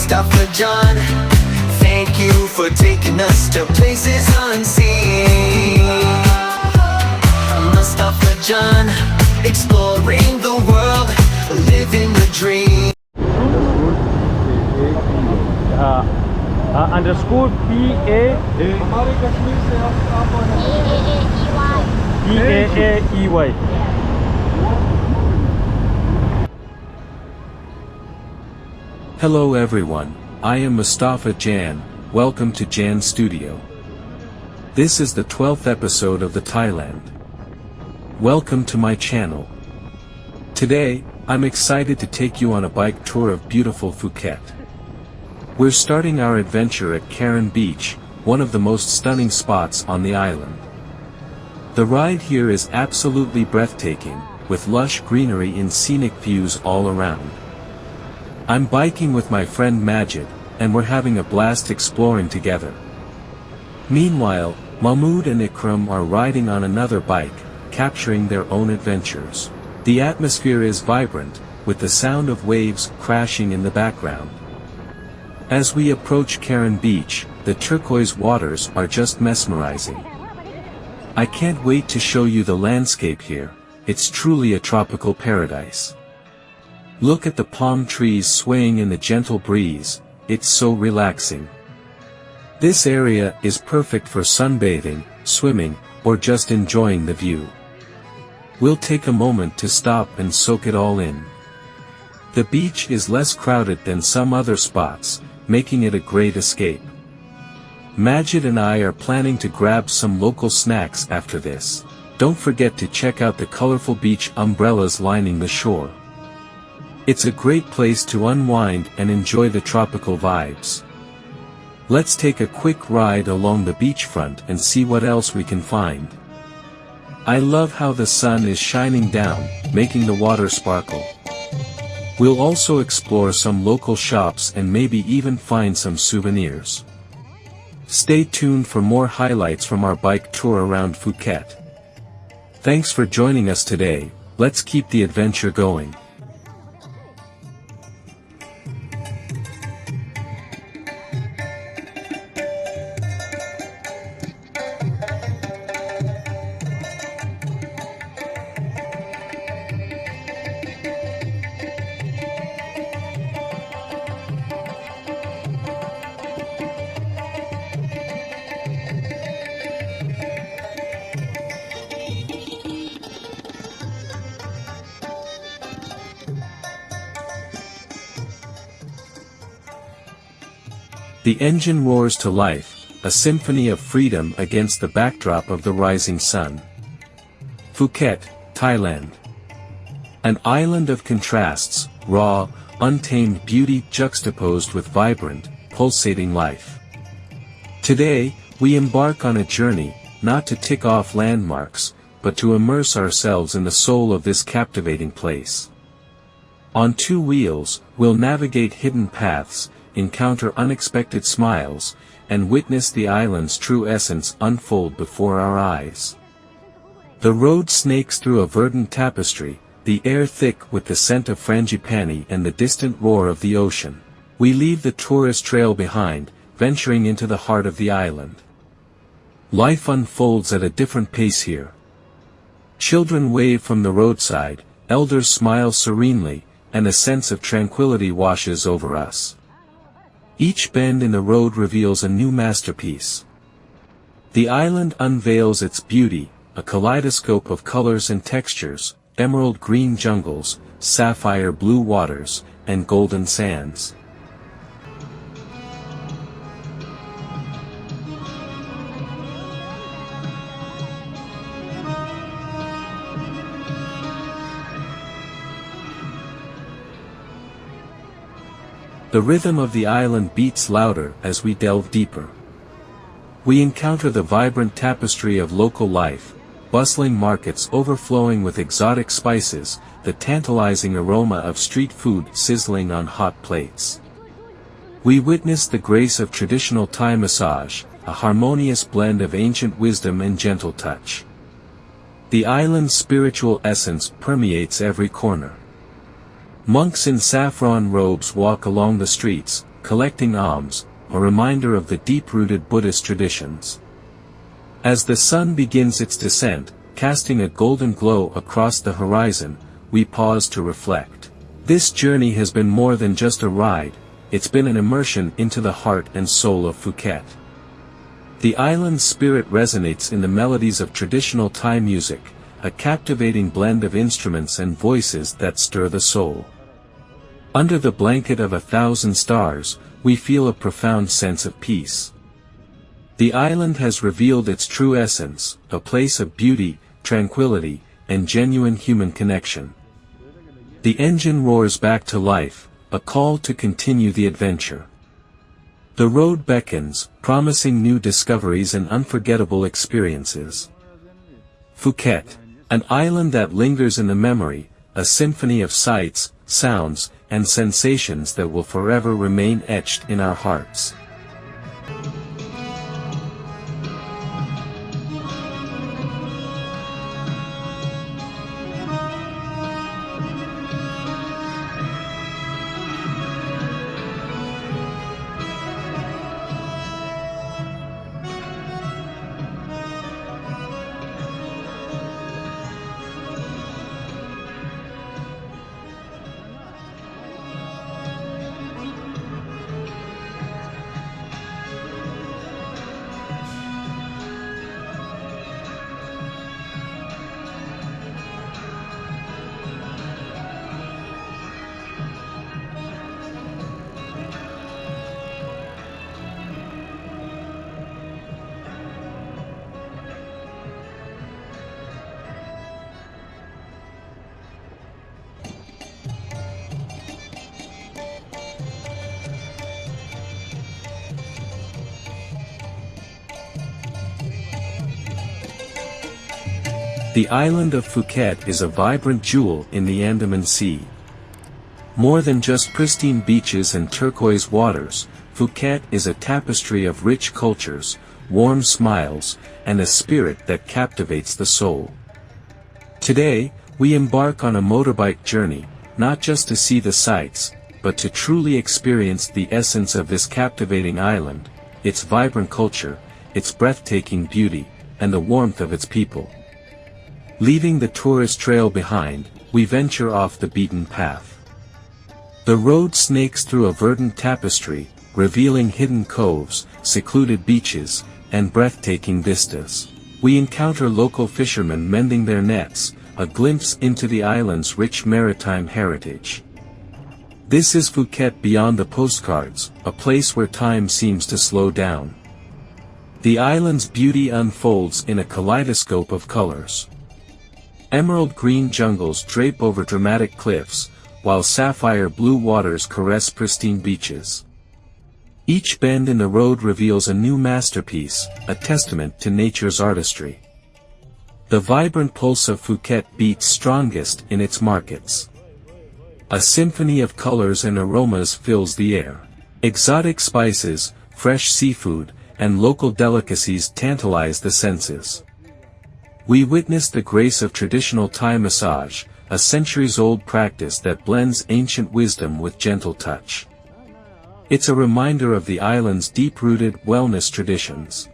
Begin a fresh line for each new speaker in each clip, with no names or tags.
Mustafa John. Thank you for taking us to places unseen. Mustafa John, exploring the world, living the dream.
Underscore PA
हमारे कश्मीर से आप
PAAEY.
Hello everyone, I am Mustafa Jan, welcome to Jan Studio. This is the 12th episode of the Thailand. Welcome to my channel. Today, I'm excited to take you on a bike tour of beautiful Phuket. We're starting our adventure at Karen Beach, one of the most stunning spots on the island. The ride here is absolutely breathtaking, with lush greenery and scenic views all around. I'm biking with my friend Majid, and we're having a blast exploring together. Meanwhile, Mahmoud and Ikram are riding on another bike, capturing their own adventures. The atmosphere is vibrant, with the sound of waves crashing in the background. As we approach Karen Beach, the turquoise waters are just mesmerizing. I can't wait to show you the landscape here, it's truly a tropical paradise. Look at the palm trees swaying in the gentle breeze, it's so relaxing. This area is perfect for sunbathing, swimming, or just enjoying the view. We'll take a moment to stop and soak it all in. The beach is less crowded than some other spots, making it a great escape. Majid and I are planning to grab some local snacks after this. Don't forget to check out the colorful beach umbrellas lining the shore. It's a great place to unwind and enjoy the tropical vibes. Let's take a quick ride along the beachfront and see what else we can find. I love how the sun is shining down, making the water sparkle. We'll also explore some local shops and maybe even find some souvenirs. Stay tuned for more highlights from our bike tour around Phuket. Thanks for joining us today, let's keep the adventure going. The engine roars to life, a symphony of freedom against the backdrop of the rising sun. Phuket, Thailand. An island of contrasts, raw, untamed beauty juxtaposed with vibrant, pulsating life. Today, we embark on a journey, not to tick off landmarks, but to immerse ourselves in the soul of this captivating place. On two wheels, we'll navigate hidden paths, encounter unexpected smiles, and witness the island's true essence unfold before our eyes. The road snakes through a verdant tapestry, the air thick with the scent of frangipani and the distant roar of the ocean. We leave the tourist trail behind, venturing into the heart of the island. Life unfolds at a different pace here. Children wave from the roadside, elders smile serenely, and a sense of tranquility washes over us. Each bend in the road reveals a new masterpiece. The island unveils its beauty, a kaleidoscope of colors and textures, emerald green jungles, sapphire blue waters, and golden sands. The rhythm of the island beats louder as we delve deeper. We encounter the vibrant tapestry of local life, bustling markets overflowing with exotic spices, the tantalizing aroma of street food sizzling on hot plates. We witness the grace of traditional Thai massage, a harmonious blend of ancient wisdom and gentle touch. The island's spiritual essence permeates every corner. Monks in saffron robes walk along the streets, collecting alms, a reminder of the deep-rooted Buddhist traditions. As the sun begins its descent, casting a golden glow across the horizon, we pause to reflect. This journey has been more than just a ride, it's been an immersion into the heart and soul of Phuket. The island's spirit resonates in the melodies of traditional Thai music, a captivating blend of instruments and voices that stir the soul. Under the blanket of 1,000 stars, we feel a profound sense of peace. The island has revealed its true essence, a place of beauty, tranquility, and genuine human connection. The engine roars back to life, a call to continue the adventure. The road beckons, promising new discoveries and unforgettable experiences. Phuket, an island that lingers in the memory, a symphony of sights, sounds, and sensations that will forever remain etched in our hearts. The island of Phuket is a vibrant jewel in the Andaman Sea. More than just pristine beaches and turquoise waters, Phuket is a tapestry of rich cultures, warm smiles, and a spirit that captivates the soul. Today, we embark on a motorbike journey, not just to see the sights, but to truly experience the essence of this captivating island, its vibrant culture, its breathtaking beauty, and the warmth of its people. Leaving the tourist trail behind, we venture off the beaten path. The road snakes through a verdant tapestry, revealing hidden coves, secluded beaches, and breathtaking vistas. We encounter local fishermen mending their nets, a glimpse into the island's rich maritime heritage. This is Phuket beyond the postcards, a place where time seems to slow down. The island's beauty unfolds in a kaleidoscope of colors. Emerald green jungles drape over dramatic cliffs, while sapphire blue waters caress pristine beaches. Each bend in the road reveals a new masterpiece, a testament to nature's artistry. The vibrant pulse of Phuket beats strongest in its markets. A symphony of colors and aromas fills the air. Exotic spices, fresh seafood, and local delicacies tantalize the senses. We witness the grace of traditional Thai massage, a centuries-old practice that blends ancient wisdom with gentle touch. It's a reminder of the island's deep-rooted wellness traditions.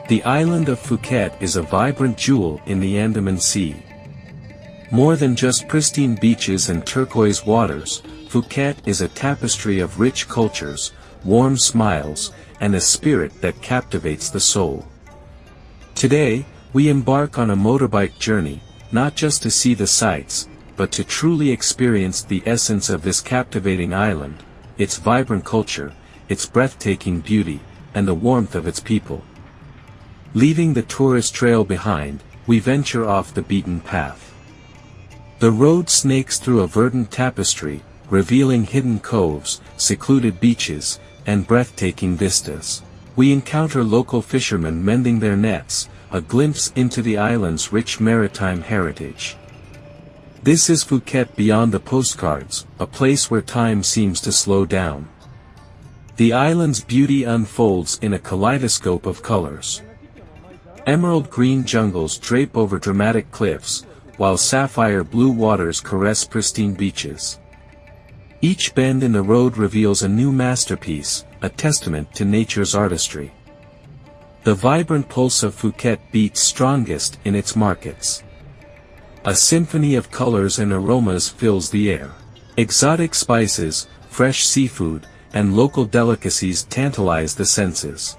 The island of Phuket is a vibrant jewel in the Andaman Sea. More than just pristine beaches and turquoise waters, Phuket is a tapestry of rich cultures, warm smiles, and a spirit that captivates the soul. Today, we embark on a motorbike journey, not just to see the sights, but to truly experience the essence of this captivating island, its vibrant culture, its breathtaking beauty, and the warmth of its people. Leaving the tourist trail behind, we venture off the beaten path. The road snakes through a verdant tapestry, revealing hidden coves, secluded beaches, and breathtaking vistas. We encounter local fishermen mending their nets, a glimpse into the island's rich maritime heritage. This is Phuket beyond the postcards, a place where time seems to slow down. The island's beauty unfolds in a kaleidoscope of colors. Emerald green jungles drape over dramatic cliffs, while sapphire blue waters caress pristine beaches. Each bend in the road reveals a new masterpiece, a testament to nature's artistry. The vibrant pulse of Phuket beats strongest in its markets. A symphony of colors and aromas fills the air. Exotic spices, fresh seafood, and local delicacies tantalize the senses.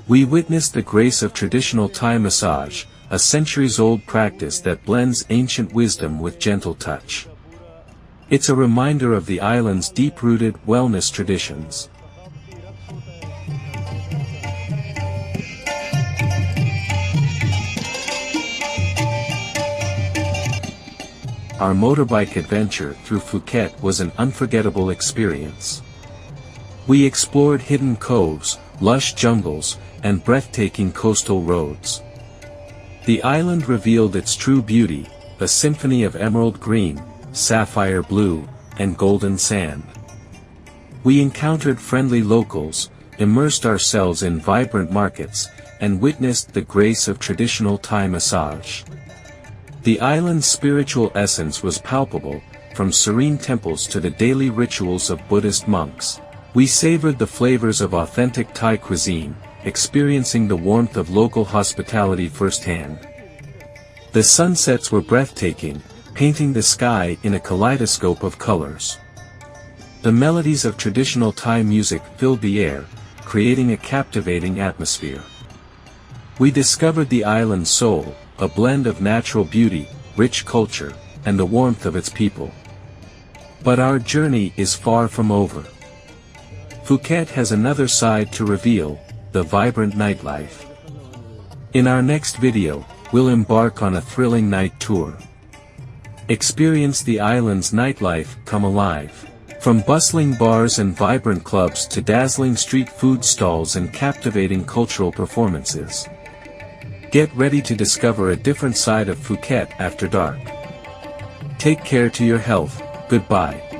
We witness the grace of traditional Thai massage, a centuries-old practice that blends ancient wisdom with gentle touch. It's a reminder of the island's deep-rooted wellness traditions. Our motorbike adventure through Phuket was an unforgettable experience. We explored hidden coves, lush jungles, and breathtaking coastal roads. The island revealed its true beauty, a symphony of emerald green, sapphire blue, and golden sand. We encountered friendly locals, immersed ourselves in vibrant markets, and witnessed the grace of traditional Thai massage. The island's spiritual essence was palpable, from serene temples to the daily rituals of Buddhist monks. We savored the flavors of authentic Thai cuisine, experiencing the warmth of local hospitality firsthand. The sunsets were breathtaking, painting the sky in a kaleidoscope of colors. The melodies of traditional Thai music filled the air, creating a captivating atmosphere. We discovered the island's soul, a blend of natural beauty, rich culture, and the warmth of its people. But our journey is far from over. Phuket has another side to reveal, the vibrant nightlife. In our next video, we'll embark on a thrilling night tour. Experience the island's nightlife come alive. From bustling bars and vibrant clubs to dazzling street food stalls and captivating cultural performances. Get ready to discover a different side of Phuket after dark. Take care to your health, goodbye.